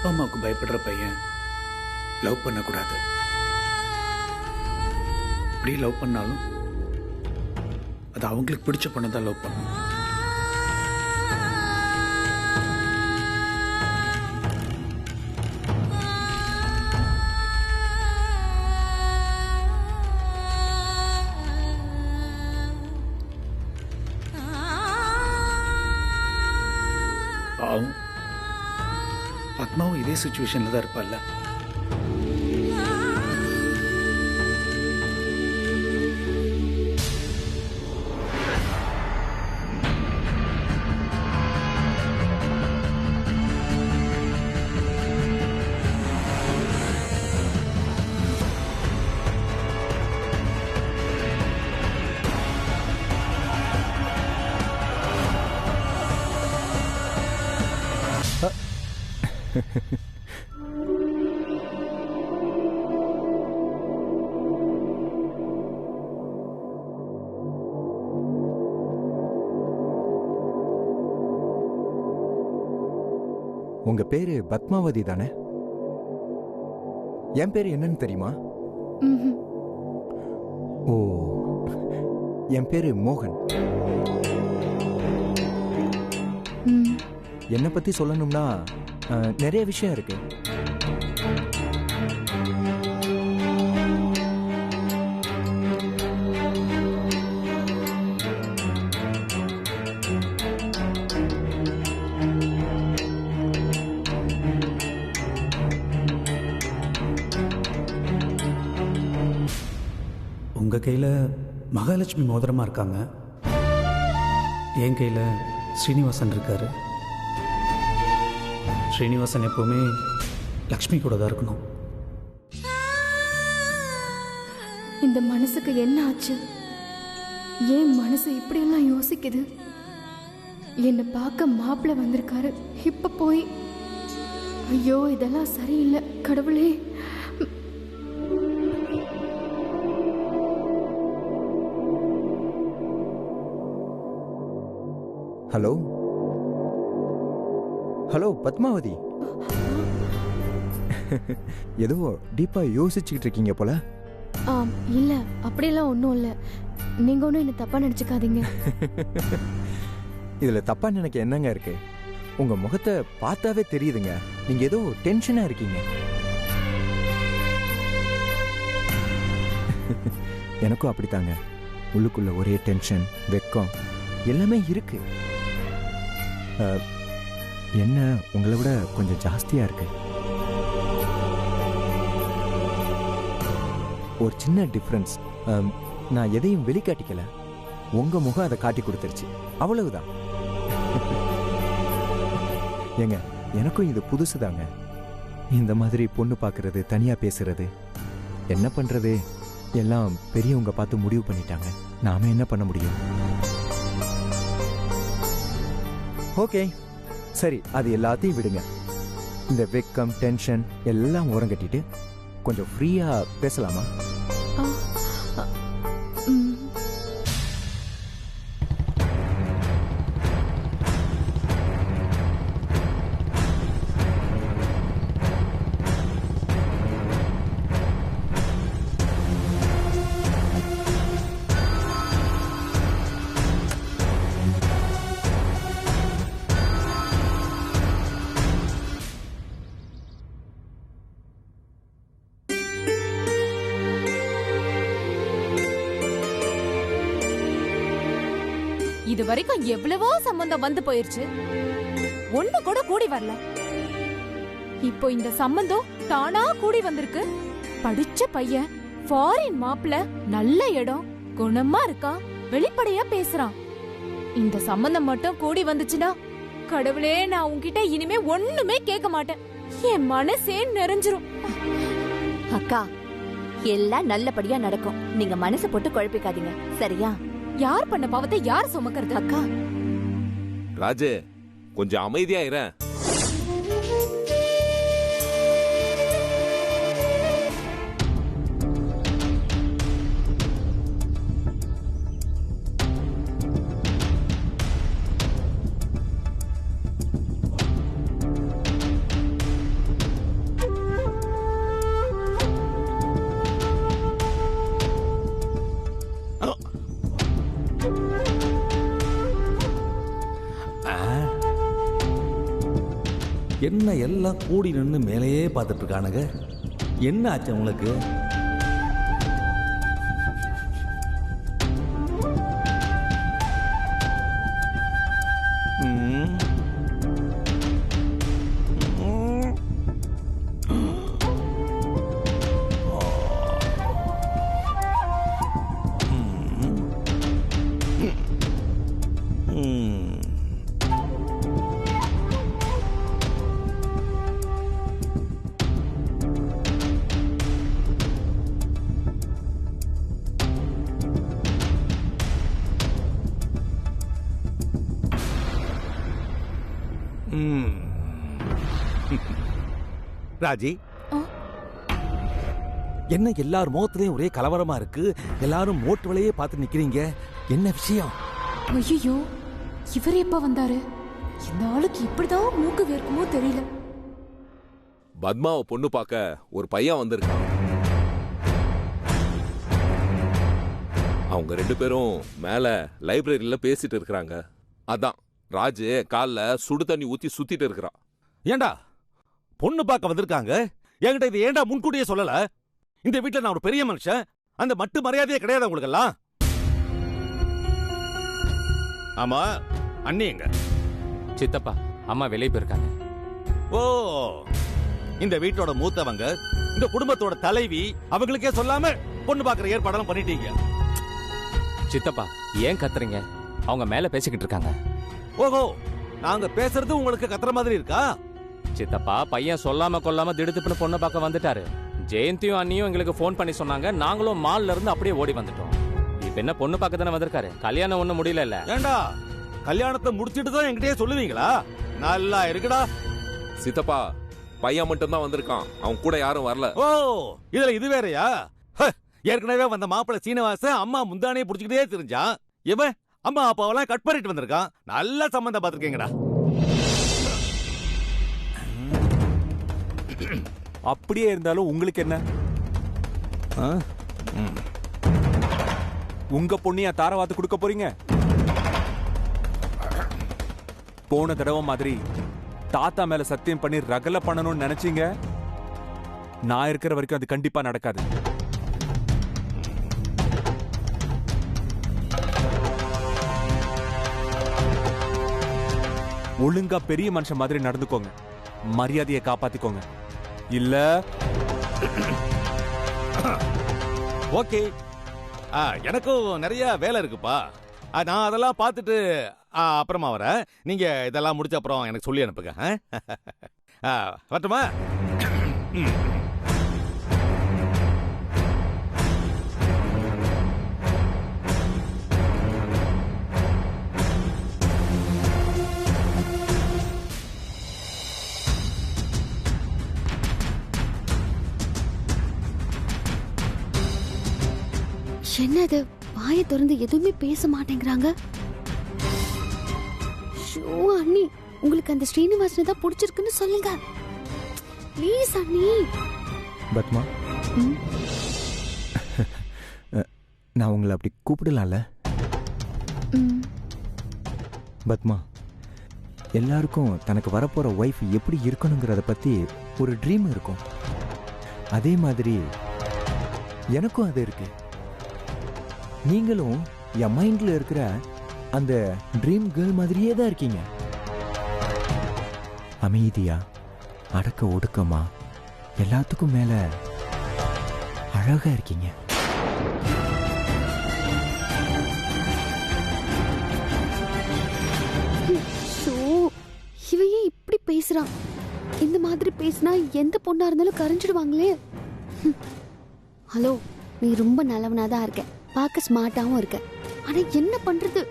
அப்பா அம்மாவுக்கு பயப்படுற பையன் லவ் பண்ணக்கூடாது. அப்படி லவ் பண்ணாலும் அது அவங்களுக்கு பிடிச்ச பொண்ணை தான் லவ் பண்ணணும். பாவம் பத்மாவும் இதே சிச்சுவேஷன்ல தான் இருப்பாள்ல. உங்க பேரு பத்மாவதி தானே? என் பேரு என்னன்னு தெரியுமா? ஓ, என் பேரு மோகன். என்னை பத்தி சொல்லணும்னா நிறைய விஷயம் இருக்கு. உங்கள் கையில் மகாலட்சுமி மோதிரமாக இருக்காங்க, என் கையில் ஸ்ரீனிவாசன் இருக்காரு. ஸ்ரீனிவாசன் எப்போவுமே லக்ஷ்மி கூட தான் இருக்கணும். இந்த மனசுக்கு என்ன ஆச்சு? ஏன் மனசு இப்படியெல்லாம் யோசிக்குது? என்னை பார்க்க மாப்பிள்ளை வந்திருக்காரு, இப்ப போய் ஐயோ இதெல்லாம் சரியில்லை கடவுளே. Hello hello Padmavati. ஏதோ டீப்பா யோசிச்சுக்கிட்டு இருக்கீங்க போல. இல்ல அப்படியெல்லாம் ஒன்றும் இல்லை, நீங்க ஒன்றும் என்ன தப்பா நினைச்சுக்காதீங்க. இதுல தப்பா நினைக்க என்னங்க இருக்கு? உங்க முகத்தை பார்த்தாவே தெரியுதுங்க, நீங்க ஏதோ டென்ஷனா இருக்கீங்க. எனக்கும் அப்படித்தாங்க, உள்ளுக்குள்ள ஒரே டென்ஷன், வெக்கம் எல்லாமே இருக்கு. என்ன உங்களை விட கொஞ்சம் ஜாஸ்தியா இருக்கு. ஒரு சின்ன டிஃபரன்ஸ், நான் எதையும் வெளிக்காட்டிக்கல, உங்க முகம் அதை காட்டி கொடுத்துருச்சு, அவ்வளவுதான். ஏங்க எனக்கும் இது புதுசுதாங்க, இந்த மாதிரி பொண்ணு பார்க்கறது, தனியா பேசுறது. என்ன பண்றது, எல்லாம் பெரியவங்க பார்த்து முடிவு பண்ணிட்டாங்க, நாம என்ன பண்ண முடியும்? ஓகே சரி, அது எல்லாத்தையும் விடுங்க. இந்த வெக்கம், டென்ஷன் எல்லாம் ஓரம் கட்டிட்டு கொஞ்சம் ஃப்ரீயா பேசலாமா? இது வரைக்கும் எவ்வளவோ சம்பந்தம் வந்து போயிருச்சு, ஒண்ணு கூட கூடி வரல. இப்போ இந்த சம்பந்தம் தானா கூடி வந்திருக்கு. படிச்ச பையன், ஃபாரின் மாப்பிள்ள, நல்ல இடம், குணமா இருக்கா, வெளிப்படையா பேசுறான். இந்த சம்பந்தம் மட்டும் கூடி வந்துச்சுன்னா கடவுளே, நான் உன்கிட்ட இனிமே ஒண்ணுமே கேட்க மாட்டேன், என் மனசே நிறைஞ்சிரும். அக்கா, எல்லாம் நல்லபடியா நடக்கும், நீங்க மனசு போட்டு குழப்பிக்காதீங்க, சரியா? யார் பண்ண பாவத்தை யார் சுமக்கிறது? அக்கா ராஜு, கொஞ்சம் அமைதியா இரு. என்ன எல்லாம் கூடி நின்று மேலேயே பார்த்துட்டு இருக்கானுங்க. என்ன ஆச்சு உங்களுக்கு? ராஜி, என்ன எல்லாரும் முகத்திலையும் ஒரே கலவரமா இருக்கு? எல்லாரும் மோட்டு வலையே பார்த்து நிக்கிறீங்க. என்ன விஷயம்? ஐயோ, இவர் எப்ப வந்தாரு? இந்த ஆளுக்கு இப்படிதான் மூக்கு வேர்க்குமோ தெரியல. பத்மாவை பொண்ணு பார்க்க ஒரு பையன் வந்திருக்கான். அவங்க 2 பேரும் மேல லைப்ரரியில பேசிட்டு இருக்கிறாங்க. அதான் ராஜு கால்ல சுடு தண்ணி ஊத்தி சுத்திட்டு இருக்கிறான். ஏண்டா பொண்ணு பார்க்க வந்திருக்காங்க, என்கிட்ட இது ஏண்டா முன்கூட்டியே சொல்லல? இந்த வீட்டுல நான் ஒரு பெரிய மனுஷன், அந்த மட்டு மரியாதையே கிடையாது உங்களுக்கு எல்லாம். ஆமா, அண்ணி எங்க? சித்தப்பா, அம்மா வெளியே போயிருக்காங்க. ஓ, இந்த வீட்டோட மூத்தவங்க, இந்த குடும்பத்தோட தலைவி, அவங்களுக்கே சொல்லாம பொண்ணு பார்க்கற ஏற்பாடெல்லாம் பண்ணிட்டீங்க. சித்தப்பா, ஏன் கத்துறீங்க? அவங்க மேல பேசிக்கிட்டு இருக்காங்க. ஓஹோ, நாங்க பேசுறது உங்களுக்கு கத்துற மாதிரி இருக்கா? சித்தப்பா, பையன் சொல்லாம கொல்லாம திடுத்துப்புன்னு பொண்ணு பார்க்க வந்துட்டாரு. ஜெயந்தியும் அண்ணியும் எங்களுக்கு போன் பண்ணி சொன்னாங்க. நாங்களும் மால்ல இருந்து அப்படியே ஓடி வந்துட்டோம். இப்ப என்ன பொண்ணு பார்க்க தானே வந்திருக்காரு, கல்யாணம் ஒண்ணும் முடியல. இல்ல ஏண்டா, கல்யாணத்தை முடிச்சிட்டு தான் என்கிட்டயே சொல்லுவீங்களா? நல்லா இருக்குடா. சித்தப்பா, பையன் மட்டும் தான் வந்திருக்கான், அவன் கூட யாரும் வரல. ஓ, இதுல இது வேறயா? ஏற்கனவே வந்த மாப்பிள்ள சீனிவாசன் அம்மா முந்தானையை புடிச்சுக்கிட்டே தெரிஞ்சான். இவன் அம்மா அப்பாவெல்லாம் கட் பண்ணிட்டு வந்திருக்கான். நல்ல சம்பந்தம் பார்த்திருக்கீங்கடா. அப்படியே இருந்தாலும் உங்களுக்கு என்ன? உங்க பொண்ணியா தாரவாத்து கொடுக்க போறீங்க? போன தடவை மாதிரி தாத்தா மேல சத்தியம் பண்ணி ரகல பண்ணணும்னு நினைச்சீங்க. நான் இருக்கிற வரைக்கும் அது கண்டிப்பா நடக்காது. ஒழுங்கா பெரிய மனுஷன் மாதிரி நடந்துக்கோங்க, மரியாதையை காப்பாத்திக்கோங்க. இல்ல ஓகே, எனக்கும் நிறைய வேலை இருக்குப்பா. நான் அதெல்லாம் பார்த்துட்டு அப்புறமா வரேன். நீங்க இதெல்லாம் முடிச்ச அப்புறம் எனக்கு சொல்லி அனுப்புங்க. வரட்டுமா? என்ன இது, வாயை திறந்து எதுவுமே பேச மாட்டேங்கிறாங்க. அண்ணி, உங்களுக்கு அந்த ஸ்ரீனிவாசனை தான் பிடிச்சிருக்குன்னு சொல்லுங்க ப்ளீஸ் அண்ணி. பத்மா, நான் உங்களை அப்படி கூப்பிடலாம்ல? பத்மா, எல்லாருக்கும் தனக்கு வரப்போற ஒய்ஃப் எப்படி இருக்கணுங்கிறத பத்தி ஒரு ட்ரீம் இருக்கும். அதே மாதிரி எனக்கும் அது இருக்கு. நீங்களும் என் மைண்ட்ல இருக்கிற அந்த ட்ரீம் கேர்ள் மாதிரியே தான் இருக்கீங்க. அமைதியா, அடக்க ஒடுக்கமா, எல்லாத்துக்கும் மேல அழகா இருக்கீங்க. இவையே இப்படி பேசுறான். இந்த மாதிரி பேசினா எந்த பொண்ணா இருந்தாலும் கரைஞ்சிடுவாங்களே. ஹலோ, நீ ரொம்ப நல்லவனாதான் இருக்க, பார்க்க ஸ்மார்ட்டாவும் இருக்க. ஆனா என்ன பண்றது,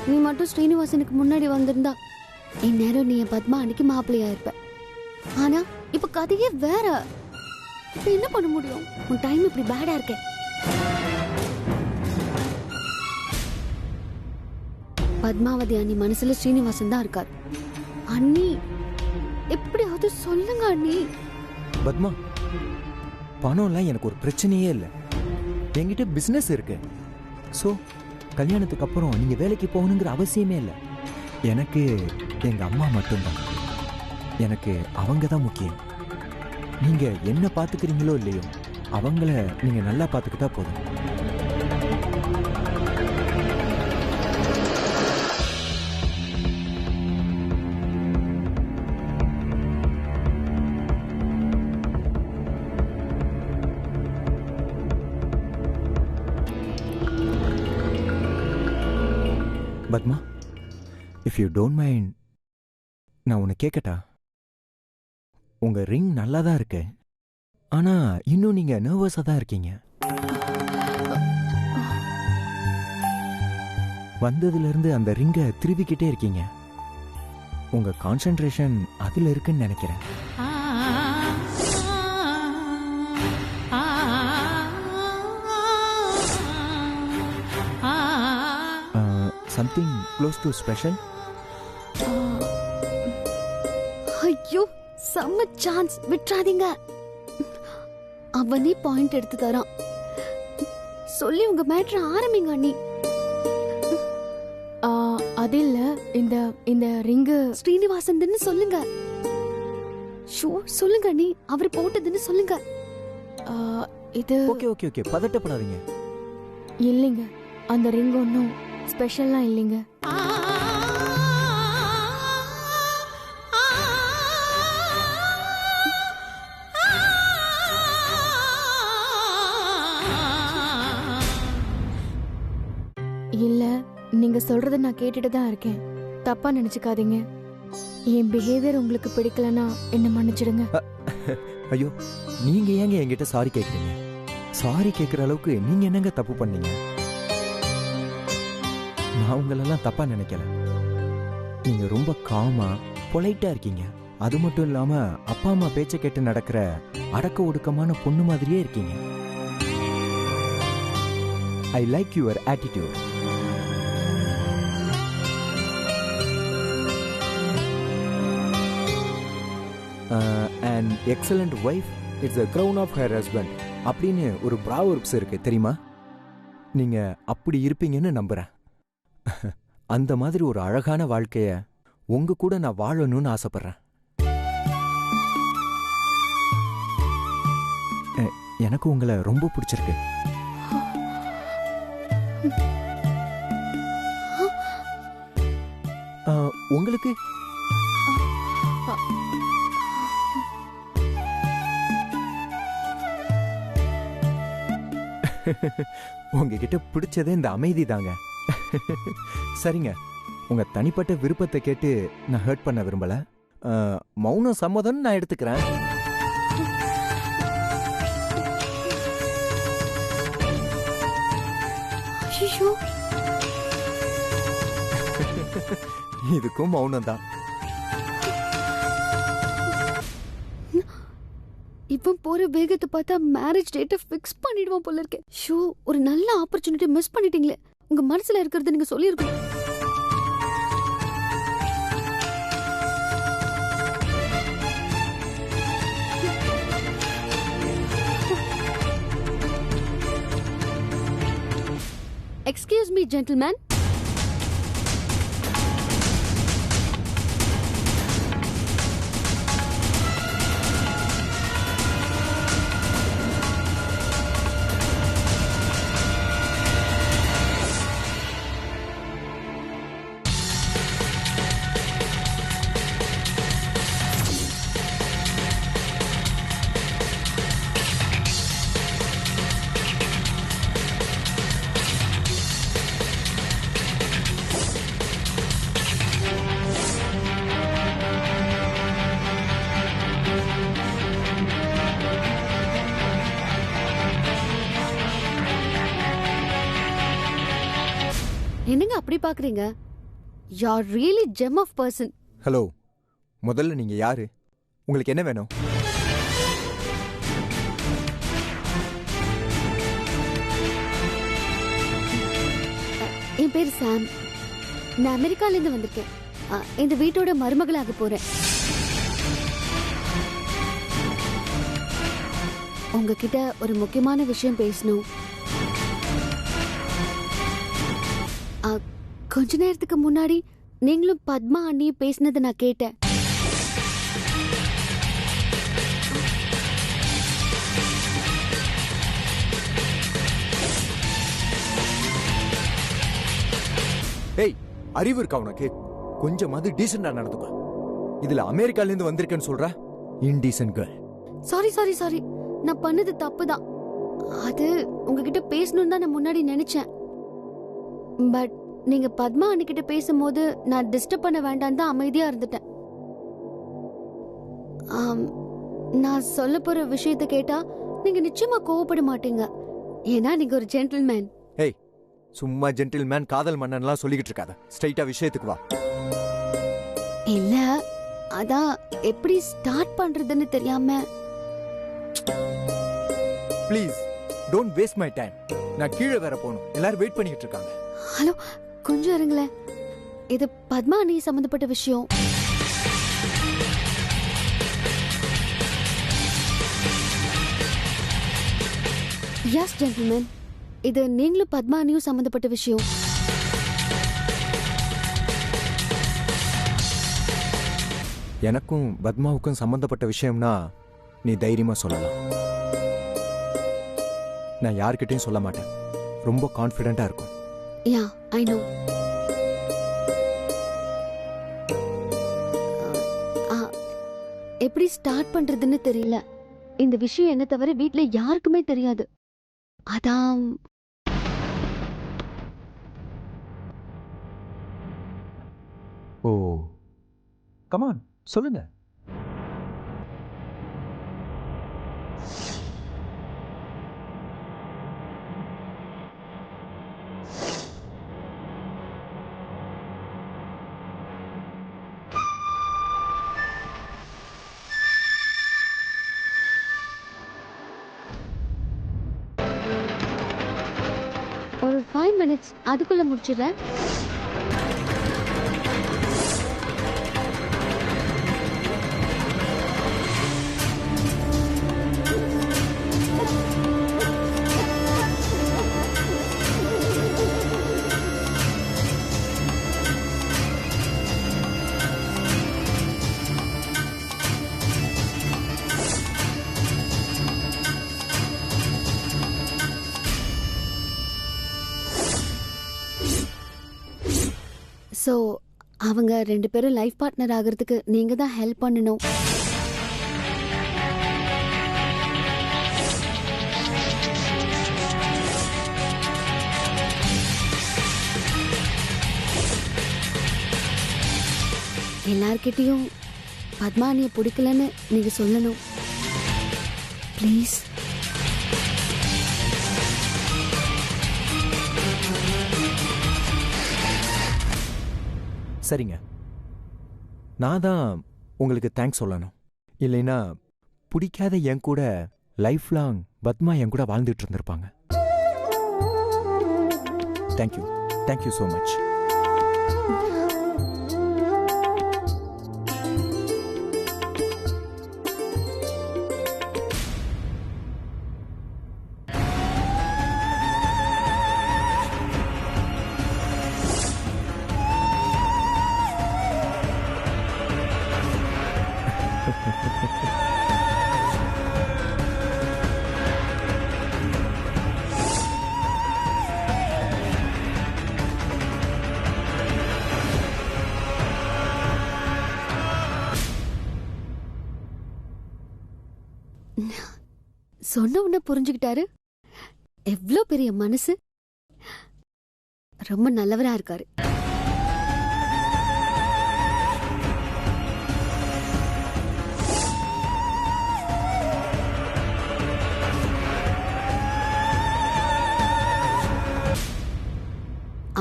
நீ மட்டும் ஸ்ரீனிவாசனுக்கு முன்னாடி வந்திருந்தா இந்நேரம் நீ என் பத்மா அன்னைக்கு மாப்பிள்ளையா இருப்ப. ஆனா இப்ப கதையே வேற. இப்ப என்ன பண்ண முடியும்? உன் டைம் இப்படி பேடா இருக்க. பத்மாவதி அண்ணி மனசுல ஸ்ரீனிவாசன் தான் இருக்கார். அண்ணி எப்படியாவது சொல்லுங்க அண்ணி. பத்மா, பணம்லாம் எனக்கு ஒரு பிரச்சனையே இல்லை. என்கிட்ட பிசினஸ் இருக்கு. ஸோ கல்யாணத்துக்கு அப்புறம் நீங்க வேலைக்கு போகணுங்கிற அவசியமே இல்லை. எனக்கு எங்க அம்மா மட்டும்தான். எனக்கு அவங்க தான் முக்கியம். நீங்க என்ன பாத்துக்கிறீங்களோ இல்லையோ, அவங்கள நீங்க நல்லா பாத்துக்கிட்டா போதும். Padma, if you don't mind, நான் உன்னை கேட்கட்டா? உங்க ரிங் நல்லா தான் இருக்கு, ஆனா இன்னும் நீங்க நர்வஸா தான் இருக்கீங்க. வந்ததுல இருந்து அந்த ரிங்கை திருவிக்கிட்டே இருக்கீங்க. உங்க கான்சென்ட்ரேஷன் அதுல இருக்குன்னு நினைக்கிறேன். Something close to special? ஐயோ, செம்ம சான்ஸ், விட்டுறாதீங்க. அவனே பாயிண்ட் எடுத்து தரான். சொல்லி உங்க மேட்ரு ஆரம்பிங்க அண்ணி. அது இல்ல, இந்த இந்த ரிங்கு ஸ்ரீனிவாசன் சொல்லுங்க. ஷோ சொல்லுங்க அண்ணி, அவர் போட்டதுன்னு சொல்லுங்க. இது ஓகே ஓகே ஓகே, பதட்டப்படாதீங்க. இல்லைங்க, அந்த ரிங் ஒன்றும் ஸ்பெஷல்லாம் இல்லைங்க. இல்ல, நீங்க சொல்றத நான் கேட்டுட்டு தான் இருக்கேன். தப்பா நினைச்சுக்காதீங்க. என் பிஹேவியர் உங்களுக்கு பிடிக்கலன்னா என்ன மன்னிச்சிடுங்க. ஐயோ, நீங்க ஏங்க என்கிட்ட சாரி கேக்குறீங்க? சாரி கேட்குற அளவுக்கு நீங்க என்னங்க தப்பு பண்ணீங்க? நான் உங்களெல்லாம் தப்பா நினைக்கல. நீங்க ரொம்ப காமா பொலைட்டா இருக்கீங்க. அது மட்டும் இல்லாம அப்பா அம்மா பேச்ச கேட்டு நடக்கிற அடக்க ஒடுக்கமான பொண்ணு மாதிரியே இருக்கீங்க. I like your attitude. an excellent wife is the crown of her husband அப்படின்னு ஒரு ப்ராவர்ப்ஸ் இருக்கு தெரியுமா? நீங்க அப்படி இருப்பீங்கன்னு நம்புறேன். அந்த மாதிரி ஒரு அழகான வாழ்க்கைய உங்க கூட நான் வாழணும்னு ஆசைப்படுறேன். எனக்கு உங்களை ரொம்ப பிடிச்சிருக்கு. உங்களுக்கு? உங்ககிட்ட பிடிச்சதே இந்த அமைதி தாங்க. சரிங்க, உங்க தனிப்பட்ட விருப்பத்தை கேட்டு நான் ஹர்ட் பண்ண விரும்பல. மௌனம் சம்மதம் நான் எடுத்துக்கிறேன். இதுக்கும் மௌனம் தான். இப்ப போற வேகத்தை பார்த்தா மேரேஜ் டேட்டை ஃபிக்ஸ் பண்ணிடுவோம் போல இருக்கேன். ஷோ, ஒரு நல்ல ஆப்பர்ச்சுனிட்டி மிஸ் பண்ணிட்டீங்களே. உங்க மனசுல இருக்கிறத நீங்க சொல்லியிருக்கணும். Excuse me gentleman. என்னங்க அப்படி பாக்குறீங்க? You are really gem of person. Hello, முதல்ல நீங்க யாரு? உங்களுக்கு என்ன வேணும்? என் பேர் சாம். நான் அமெரிக்கால இருந்து வந்திருக்கேன். இந்த வீட்டோட மருமகளாக போறேன். உங்ககிட்ட ஒரு முக்கியமான விஷயம் பேசணும். கொஞ்ச நேரத்துக்கு முன்னாடி நீங்களும் பத்மா அண்ணியும் பேசினதை நான் கேட்டேன். ஏய், அறிவு இருக்கா உனக்கு? கொஞ்சமாவது டீசெண்டா நடந்துக்கோ. இதுல அமெரிக்கால இருந்து வந்திருக்கேன்னு சொல்ற indecent girl. Sorry sorry sorry, நான் பண்ணது தப்பு தான். அது உங்ககிட்ட பேசணும்னு தான் நான் முன்னாடி நினைச்சேன். பட் நீங்க பத்மா அன்னிக்கிட்ட பேசும்போது நான் டிஸ்டர்ப் பண்ண வேண்டாம் தான் அமைதியா இருந்துட்டேன். நான் சொல்ல போற விஷயத்தை கேட்டா நீங்க நிச்சயமா கோவப்பட மாட்டீங்க. ஏன்னா நீங்க ஒரு ஜென்டில்மேன். ஏய், சும்மா ஜென்டில்மேன் காதல் மன்னன்லாம் சொல்லிக்கிட்டு இருக்காத. ஸ்ட்ரைட்டா விஷயத்துக்கு வா. இல்ல, அதான் எப்படி ஸ்டார்ட் பண்றதுன்னு தெரியாம. Please don't waste my time. நான் கீழே வேற போகணும். எல்லாரும் வெயிட் பண்ணிட்டு இருக்காங்க. ஹலோ, கொஞ்சம் இருங்களேன். இது பத்மா அண்ணி சம்பந்தப்பட்ட விஷயம். எஸ் ஜென்டில்மேன், இது நீங்களும் பத்மா அண்ணியும் சம்பந்தப்பட்ட விஷயம். எனக்கும் பத்மாவுக்கும் சம்பந்தப்பட்ட விஷயம்னா நீ தைரியமா சொல்லலாம். நான் யார்கிட்டயும் சொல்ல மாட்டேன். ரொம்ப கான்ஃபிடென்ட்டா இருக்கும். யா, ஐ நோ. எப்படி ஸ்டார்ட் பண்றதுன்னு தெரியல. இந்த விஷயம் என்ன தவிர வீட்ல யாருக்குமே தெரியாது. அதான். ஓ, கமான் சொல்லுங்க. ஒரு 5 minutes அதுக்குள்ள முடிச்சிடுறேன். ஸோ அவங்க 2 பேரும் லைஃப் பார்ட்னர் ஆகிறதுக்கு நீங்க தான் ஹெல்ப் பண்ணணும். எல்லார்கிட்டையும் பத்மானியை பிடிக்கலன்னு நீங்க சொல்லணும். ப்ளீஸ். சரிங்க, நான் தான் உங்களுக்கு தேங்க்ஸ் சொல்லணும். இல்லைன்னா பிடிக்காத என் கூட லைஃப் லாங் பத்மா என் கூட வாழ்ந்துட்டு இருந்திருப்பாங்க. Thank you, thank you so much. சொன்ன உடனே புரிஞ்சுக்கிட்டாரு. எவ்வளோ பெரிய மனசு. ரொம்ப நல்லவரா இருக்காரு.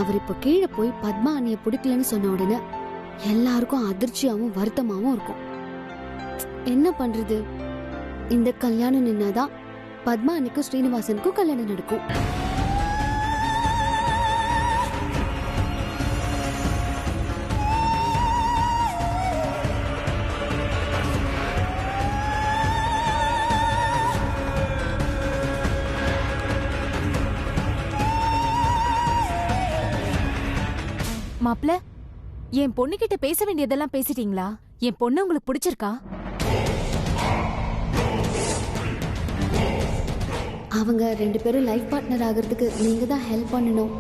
அவர் இப்ப கீழே போய் பத்மா அண்ணிய பிடிக்கலன்னு சொன்ன உடனே எல்லாருக்கும் அதிர்ச்சியாவும் வருத்தமாவும் இருக்கும். என்ன பண்றது? இந்த கல்யாணம் நின்னாதான் பத்மா அன்னைக்கும் ஸ்ரீனிவாசனுக்கும் கல்யாணம் நடக்கும். மாப்ள, என் பொண்ணுகிட்ட பேச வேண்டியதெல்லாம் பேசிட்டீங்களா? என் பொண்ணு உங்களுக்கு பிடிச்சிருக்கா? அவங்க 2 பேரும் லைஃப் பார்ட்னர் ஆகிறதுக்கு நீங்க தான் ஹெல்ப் பண்ணணும்.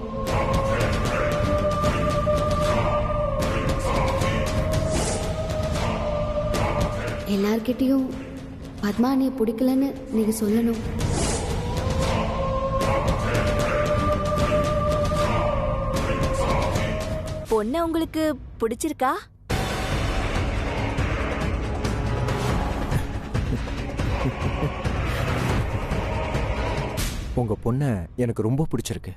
எல்லார்கிட்டயும் பத்மானியை பிடிக்கலன்னு நீங்க சொல்லணும். பொண்ணு உங்களுக்கு பிடிச்சிருக்கா? உங்க பொண்ணை எனக்கு ரொம்ப பிடிச்சிருக்கு.